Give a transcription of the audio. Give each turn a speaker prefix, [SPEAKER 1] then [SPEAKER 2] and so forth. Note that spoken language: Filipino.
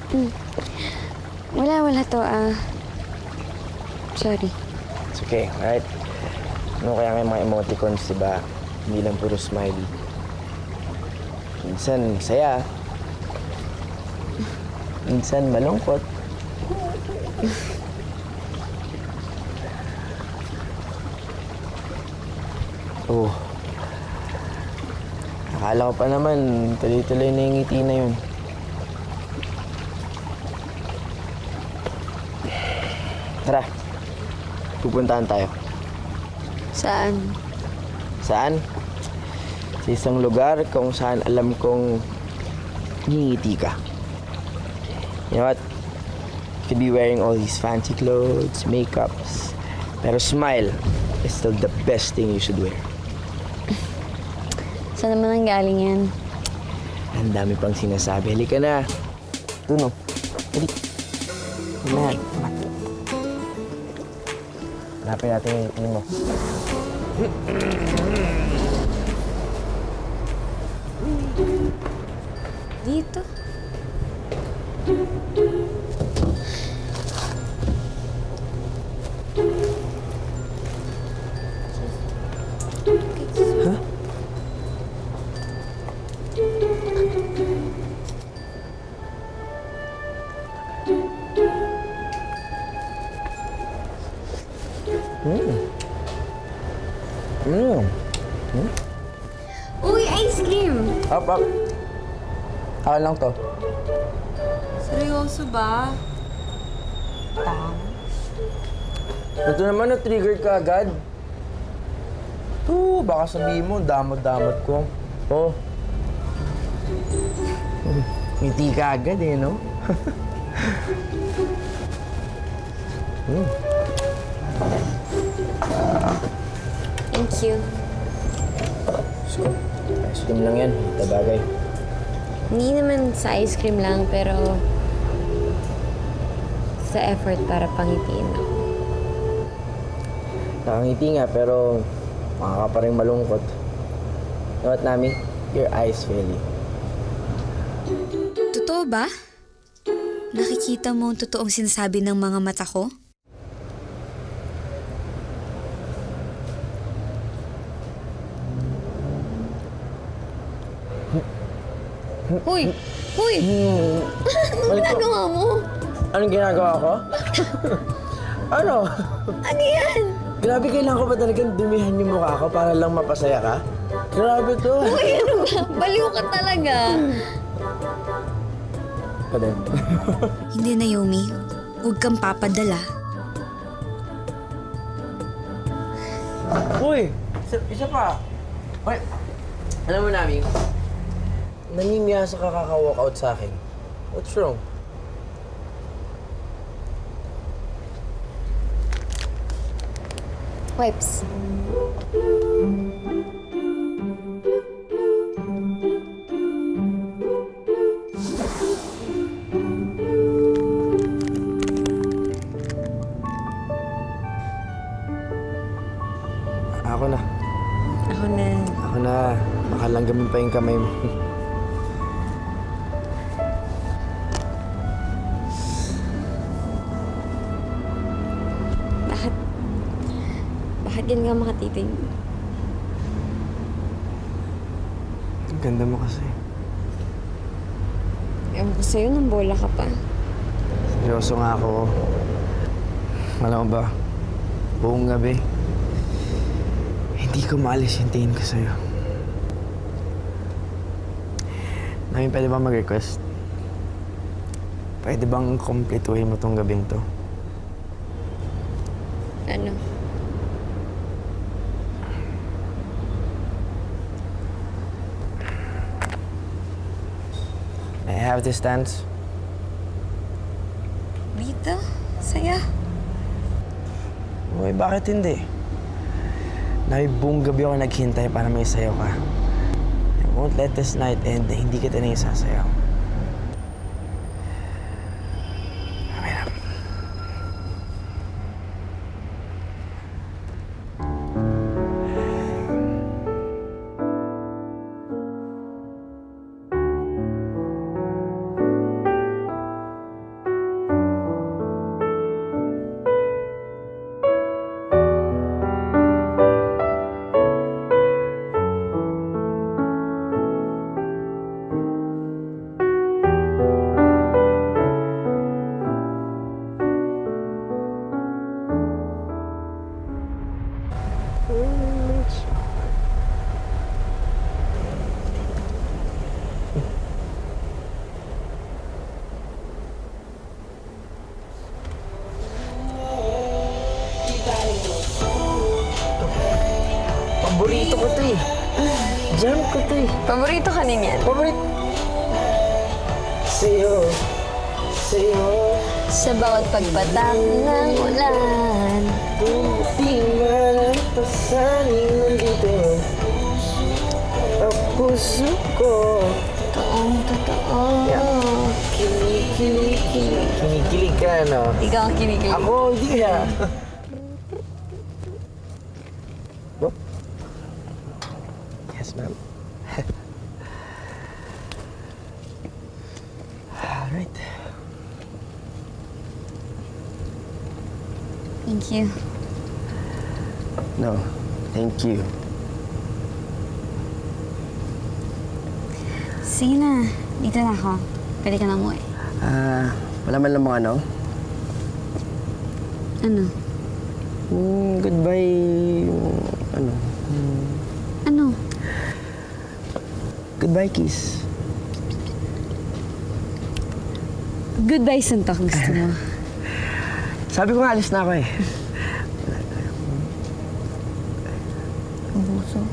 [SPEAKER 1] Hmm. Wala to. Sorry.
[SPEAKER 2] It's okay, alright? Ano kaya may mga emoticons, diba? Hindi lang puro smiley. Minsan saya. Minsan malungkot. Oh. Akala ko pa naman, tuloy-tuloy na yung ngiti na yun. Tara. Pupuntahan tayo.
[SPEAKER 1] Saan?
[SPEAKER 2] Saan? Sa isang lugar kung saan alam kong ngingiti ka. You know what? You could be wearing all these fancy clothes, makeups, pero smile is still the best thing you should wear.
[SPEAKER 1] Saan naman ang galing yan?
[SPEAKER 2] Ang dami pang sinasabi. Halika na. Ito, no? Halika. Come on. Hanapin natin yung itim mo.
[SPEAKER 1] Dito.
[SPEAKER 2] Huh?
[SPEAKER 1] Uy, ice cream!
[SPEAKER 2] Up. Akin lang to.
[SPEAKER 1] Seryoso ba?
[SPEAKER 2] Ito naman, na-trigger ka agad. Ito, baka sabihin mo, damot-damot ko. Oh. Ngiti ka agad eh, no?
[SPEAKER 1] Thank you.
[SPEAKER 2] Ice cream lang yan. Ito bagay.
[SPEAKER 1] Hindi naman sa ice cream lang, pero sa effort para pangitiin ako.
[SPEAKER 2] Nakangiti nga, pero makaka pa rin malungkot. You know what, Nami? Your eyes really.
[SPEAKER 3] Totoo ba? Nakikita mo ang totoong sinasabi ng mga mata ko?
[SPEAKER 1] Hoy! Hoy! Anong ginagawa mo?
[SPEAKER 2] Anong ginagawa ko? Ano?
[SPEAKER 1] Ano yan?
[SPEAKER 2] Grabe, kailangan ko ba talagang dumihan yung mukha ko para lang mapasaya ka? Grabe to.
[SPEAKER 1] Uy, ano ba? Baliw ka talaga.
[SPEAKER 2] Pa din.
[SPEAKER 3] Hindi, Naomi. Huwag kang papadala.
[SPEAKER 2] Uy! Isa pa. Uy, alam mo, Nami, nangyimiyasa ka kaka-walkout sa akin. What's wrong?
[SPEAKER 1] Wipes.
[SPEAKER 2] Ako na.
[SPEAKER 1] Ako na.
[SPEAKER 2] Ako na. Baka langgamin pa yung kamay mo.
[SPEAKER 1] Bakit yan ka makatitig?
[SPEAKER 2] Ang ganda mo kasi.
[SPEAKER 1] Ewan ko sa'yo, nang bola ka pa.
[SPEAKER 2] Seryoso nga ako. Alam mo ba, buong gabi, hindi ko maalis yung tingin ko sa'yo. Namin, pwede ba mag-request? Pwede bang kumpletuhin mo tong gabing to?
[SPEAKER 1] Ano?
[SPEAKER 2] I have this dance.
[SPEAKER 3] Rita, saya.
[SPEAKER 2] Uy, bakit hindi? Namin, buong gabi ako naghintay para may sayo ka. I won't let this night end na hindi kita na isasayaw. Okay na. Jam ko to eh.
[SPEAKER 1] Paborito ka din yan.
[SPEAKER 2] Paborit. Sa'yo. Sa'yo.
[SPEAKER 1] Sa bawat pagpatak ng ulan.
[SPEAKER 2] Di malampasanin nandito. Ang puso ko.
[SPEAKER 1] Totoo.
[SPEAKER 2] Kinikilig. Kinikilig ka, no?
[SPEAKER 1] Ikaw ang kinikilig.
[SPEAKER 2] Ako, hindi ka. Oh. Yes, ma'am. Alright.
[SPEAKER 1] Thank you.
[SPEAKER 2] No, thank you.
[SPEAKER 1] Sige na. Dito na ako. Pwede ka na umuwi.
[SPEAKER 2] Wala man lang mga ano?
[SPEAKER 1] Ano?
[SPEAKER 2] Goodbye. Ano?
[SPEAKER 1] Ano?
[SPEAKER 2] Goodbye kiss.
[SPEAKER 1] Goodbye, suntok. Gusto mo?
[SPEAKER 2] Sabi ko nga, alis na ako eh.
[SPEAKER 1] Abuso.